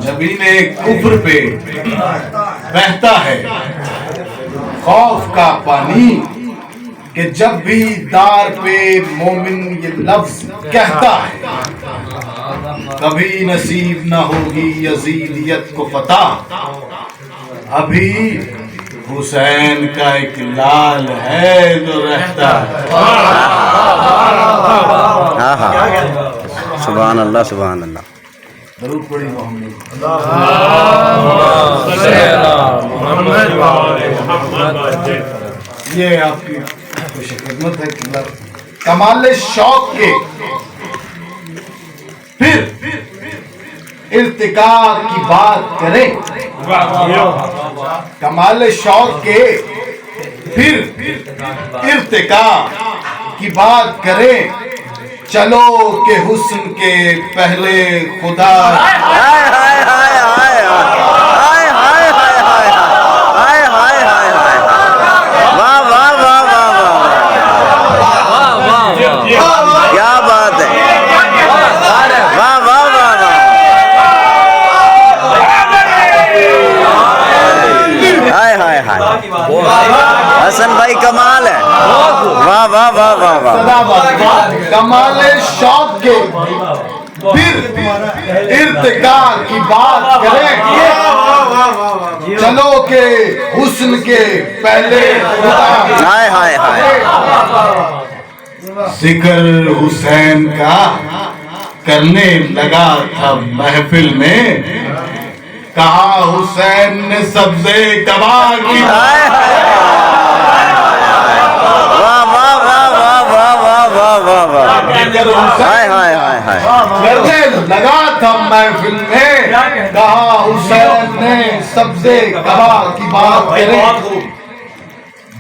जबीन कुफ्र पे बहता है खौफ का पानी कि जब भी दार पे मोमिन ये लफ्ज कहता है कभी नसीब न होगी यजीदियत को फतह अभी हुसैन का एक लाल है जो रहता है। सुभान अल्लाह सुभान अल्लाह। दरूद पढ़ी मोहम्मद। ये आपकी खुश खिदमत है कि कमाल शौक के फिर इर्तिका की बात करें कमाल शौक के फिर इर्तिका की बात करें चलो के हुस्न के पहले खुदा क्या बात है, वाह वाह वाह वाह। हाय हाय हाय, हसन भाई कमाल है, वाह वाह वाह वाह वाह। कमाल शौक के फिर इर्तिका की बात करें चलो के हुस्न के पहले खुदा हाय हाय हाय। जिक्र हुसैन का करने लगा था महफिल में कहा हुसैन ने सब्जे कबा की हाय हाय वाह वाह वाह वाह वाह वाह वाह वाह वाह। हाय हाय हाय हाय। करने लगा था महफिल में कहा हुसैन ने सब्जे कबा की बात करें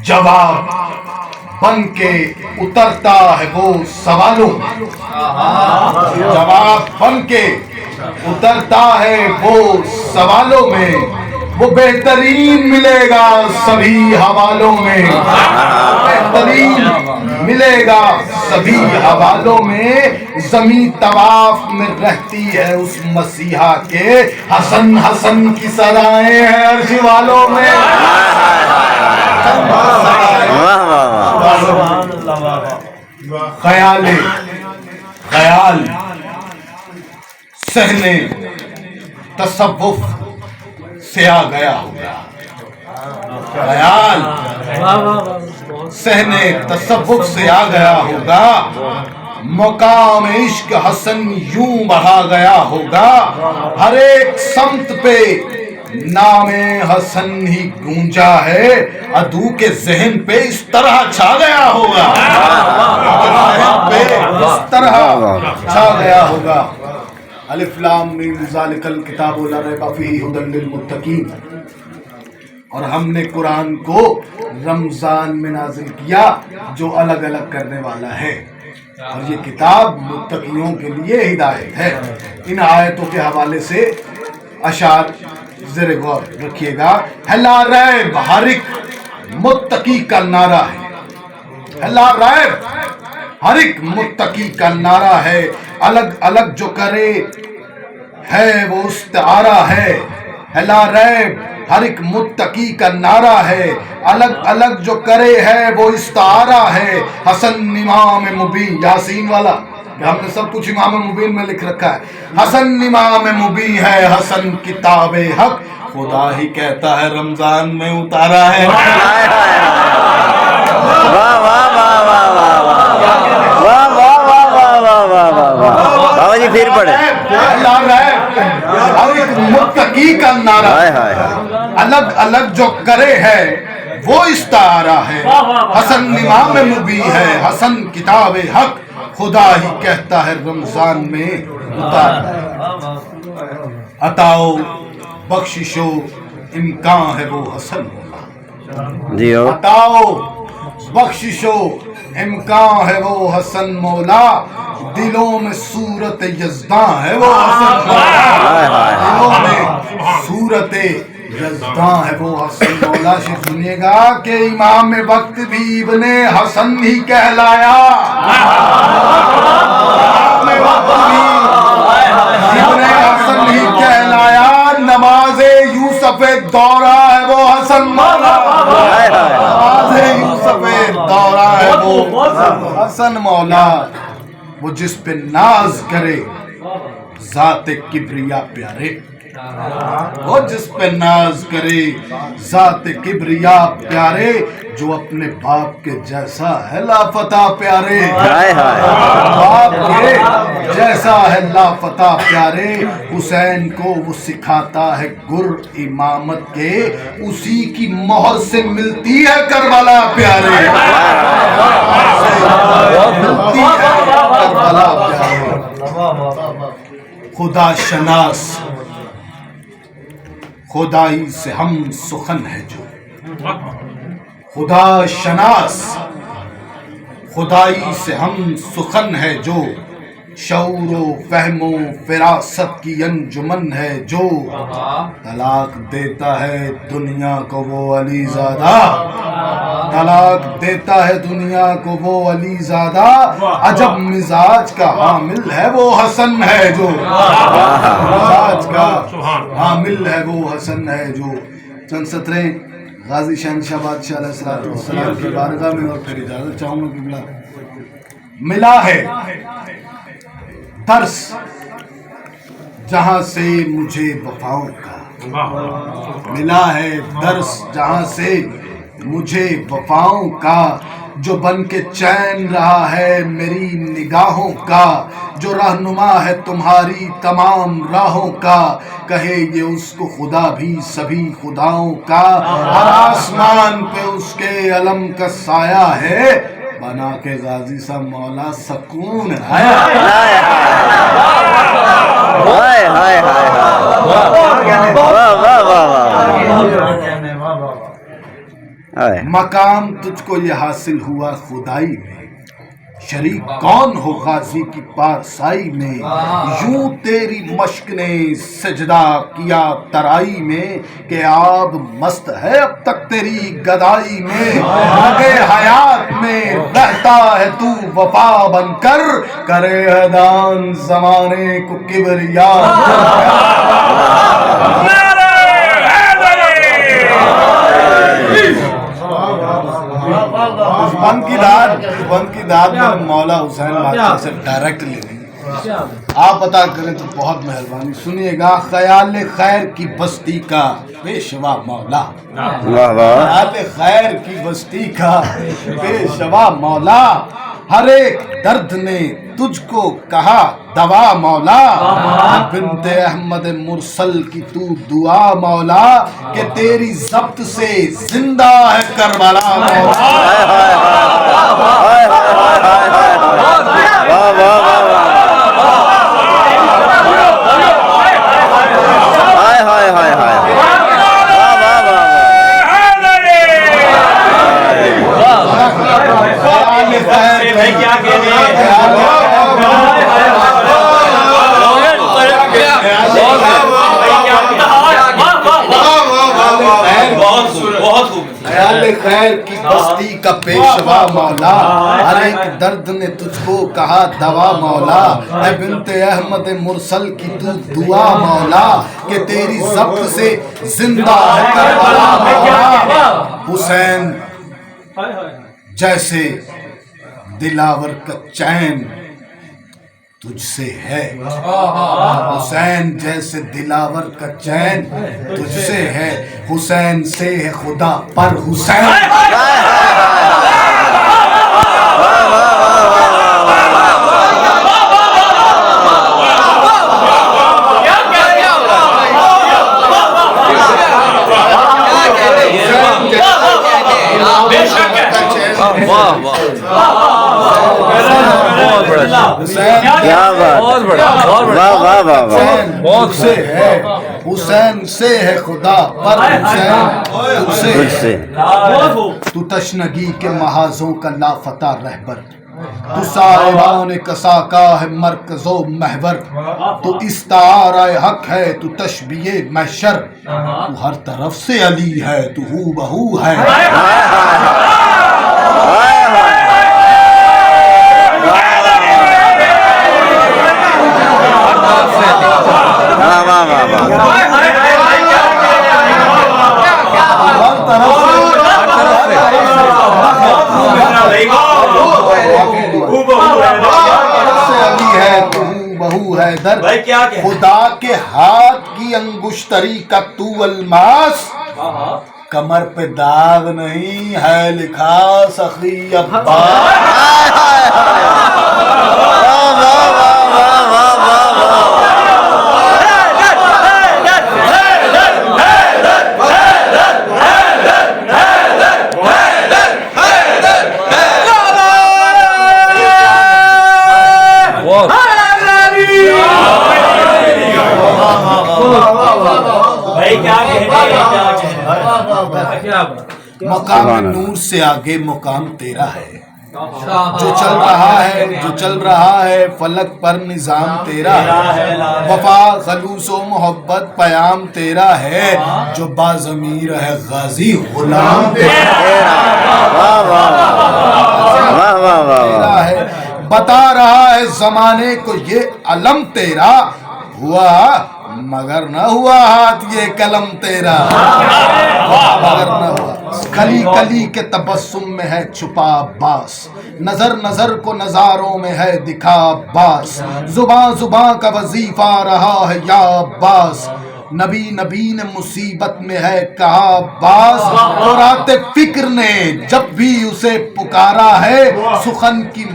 जवाब बन के उतरता है वो सवालों जवाब बन के उतरता है वो सवालों में वो बेहतरीन मिलेगा सभी हवालों में बेहतरीन मिलेगा सभी हवालों में ज़मीं तवाफ में रहती है उस मसीहा के हसन हसन की सदाएं हैं अर्श वालों में ख्याल सहने तसव्वुफ से आ गया होगा ख्याल सहने तसव्वुफ से आ गया होगा मकाम इश्क हसन यूं बढ़ा गया होगा हर एक समत पे नामे हसन ही गूंजा है अदू के जहन पे इस तरह छा गया होगा पे इस तरह छा गया होगा अलिफ लाम मीम ज़ालिकल किताबु ला रैबा फीहि हुदल लिल मुत्तकीन। और हमने कुरान को रमजान में नाजिल किया जो अलग अलग करने वाला है और ये किताब मुत्तकियों के लिए हिदायत है। इन आयतों के हवाले से अशार ज़ेर गौर रखिएगा। हला रैब हर एक मुत्तकी का नारा है हला रैब हर एक मुत्तकी का नारा है अलग अलग जो करे है वो इस्तारा है हला रैब हर एक मुत्तकी का नारा है अलग अलग जो करे है वो इस्तारा है हसन इमाम मुबीन यासीन वाला हमने सब कुछ इमाम मुबीन में लिख रखा है हसन इमाम मुबीन है हसन किताबे हक खुदा ही कहता है रमजान में उतारा है। वाह वाह वाह वाह वाह वाह वाह वाह वाह वाह वाह वाह वाह वाह। बाबा जी फिर पढ़े मुत्तकी का नारा अलग अलग जो करे है वो इस्तारा है हसन इमाम मुबी है हसन किताबे हक खुदा ही कहता है रमजान में उतारा अताओ बख्शिशो इम्कान है वो हसन जी हो अताओ बख्शिशो इम्कान है वो हसन मौला दिलों में सूरत यज़दां है वो हसन मौला दिलों में सूरत यज़दां है वो हसन मौला। शेख सुनिएगा कि इमाम वक्त भी इब्ने हसन ही कहलाया इब्ने हसन ही कहलाया यूसुफ दौरा है वो हसन मौला, हाय हाय नवाज़े यूसुफ दौरा है वो हसन मौला। वो जिस पे नाज करे ज़ात किब्रिया प्यारे, वो जिस पे नाज करे ज़ात किब्रिया प्यारे, जो अपने बाप के जैसा है लापता प्यारे, हाय हाय बाप के जैसा है लापता प्यारे। हुसैन को वो सिखाता है गुर इमामत के, उसी की मोहर से मिलती है करबला प्यारे, मिलती है करबला प्यारे। खुदा शनास खुदाई से हम सुखन है जो, खुदा शनास खुदाई से हम सुखन है जो, शऊरो फहमो फिरासत की अंजुमन है जो, तलाक देता है दुनिया को वो अलीज़ादा, तलाक देता है दुनिया को वो अलीज़ादा, अजब मिजाज का हामिल है वो हसन है जो, मिजाज का हामिल है वो हसन है जो। चंद सतरें गाजी शहनशाह बादशाह अलैहिस्सलाम की बारगाह में और फिर इजाजत चाहूंगा कि मिला है दर्स जहां से मुझे वफाओं का, मिला है दर्स जहां से मुझे वफाओं का, जो बन के चैन रहा है मेरी निगाहों का, जो रहनुमा है तुम्हारी तमाम राहों का, कहे ये उसको खुदा भी सभी खुदाओं का, हर आसमान पे उसके अलम का साया है, बना के गाजी सा मौला सुकून है। हाय हाय हाय हाय वाह वाह वाह वाह हाय। मकाम तुझको ये हासिल हुआ खुदाई में, शरीक कौन हो गाजी की पारसाई में, यूं तेरी मश्क ने सजदा किया तराई में, कि आब मस्त है अब तक तेरी गदाई में, लगे हयात में रहता है तू वफा बनकर, करे है दान जमाने को किबरिया। बन की दाद में मौला हुसैन बादशाह से डायरेक्ट ले ली, आप पता करें तो बहुत मेहरबानी। सुनिएगा, ख्याल खैर की बस्ती का पेशवा मौला, वाह वाह ख्याल खैर की बस्ती का पेशवा मौला, हर एक दर्द ने तुझको कहा दवा मौला, बिनते अहमद मुरसल की तू दुआ मौला, कि तेरी जब्त से जिंदा है करबला मौला। हाय हाय हाय वाह वाह वाह हाय हाय हाय हाय वाह वाह वाह ख्याल खैर की बस्ती का पेशवा मौला, हर एक दर्द ने तुझको कहा दवा मौला, ऐ बिनते अहमद मुरसल की तू दुआ मौला, कि तेरी जब्त से जिंदा है करबला मौला। हुसैन जैसे दिलावर का चैन तुझसे है, हुसैन जैसे दिलावर का चैन तुझसे है, हुसैन से है खुदा पर हुसैन। क्या बात, वाह वाह वाह वाह। से है हुसैन से है खुदा पर हुसैन तुझसे तुझसे तू तशनगी के महाजों का लाफता रहबर, तू साहिबान कसा का है मरकजो महवर, तू इस्तारा हक है तू तशबीए महशर, तू हर तरफ से अली है तू हू बहू है। वाह वाह वाह वाह हैदर भाई क्या कह खुदा के हाथ की अंगुश्तरी का तू अलमास कमर पे दाग नहीं है लिखा सखी अब्बास भाई क्या कहने मकाम नूर से आगे मुकाम तेरा है जो चल रहा है फलक पर निजाम तेरा है वफा खलूसो मोहब्बत पयाम तेरा है जो बाज़मीर है गाजी गुलाम तेरा है बता रहा है जमाने को ये अलम तेरा हुआ मगर न हुआ हाथ ये कलम तेरा मगर न हुआ कली कली के तबस्सुम में है छुपा अब्बास नजर नजर को नजारों में है दिखा अब्बास जुबां जुबां का वजीफा रहा है या अब्बास नबी नबी ने मुसीबत में है कहा अब्बास और आते फिक्र ने जब भी उसे पुकारा है सुखन की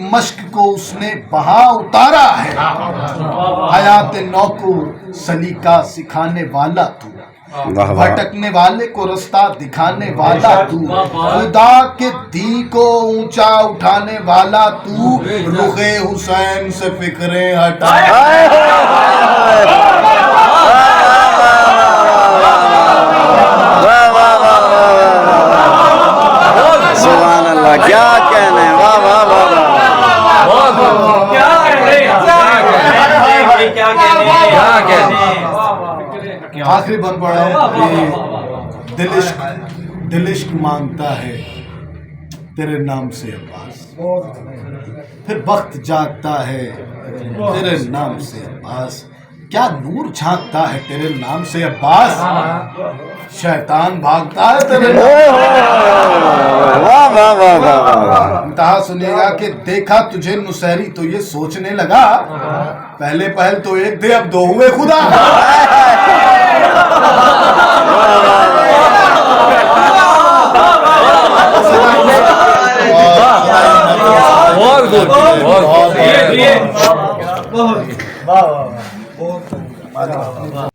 मश्क को उसने बहा उतारा है हयात नौ को सलीका सिखाने वाला तू भटकने वाले को रास्ता दिखाने वाला तू खुदा के दी को ऊंचा उठाने वाला तू रुखे हुसैन से फिक्रे हटा सुभान अल्लाह क्या कहने वाह वाह वाह आखिरी बन पड़ा दिल इश्क मांगता है तेरे नाम से अब्बास फिर वक्त जागता है तेरे नाम से अब्बास क्या नूर झांकता है तेरे नाम से अब्बास शैतान भागता है तेरे वाह वाह वाह वाह इंतहा सुनेगा कि देखा तुझे नुसैरी तो ये सोचने लगा पहले पहल तो एक थे अब दो हुए खुदा बहुत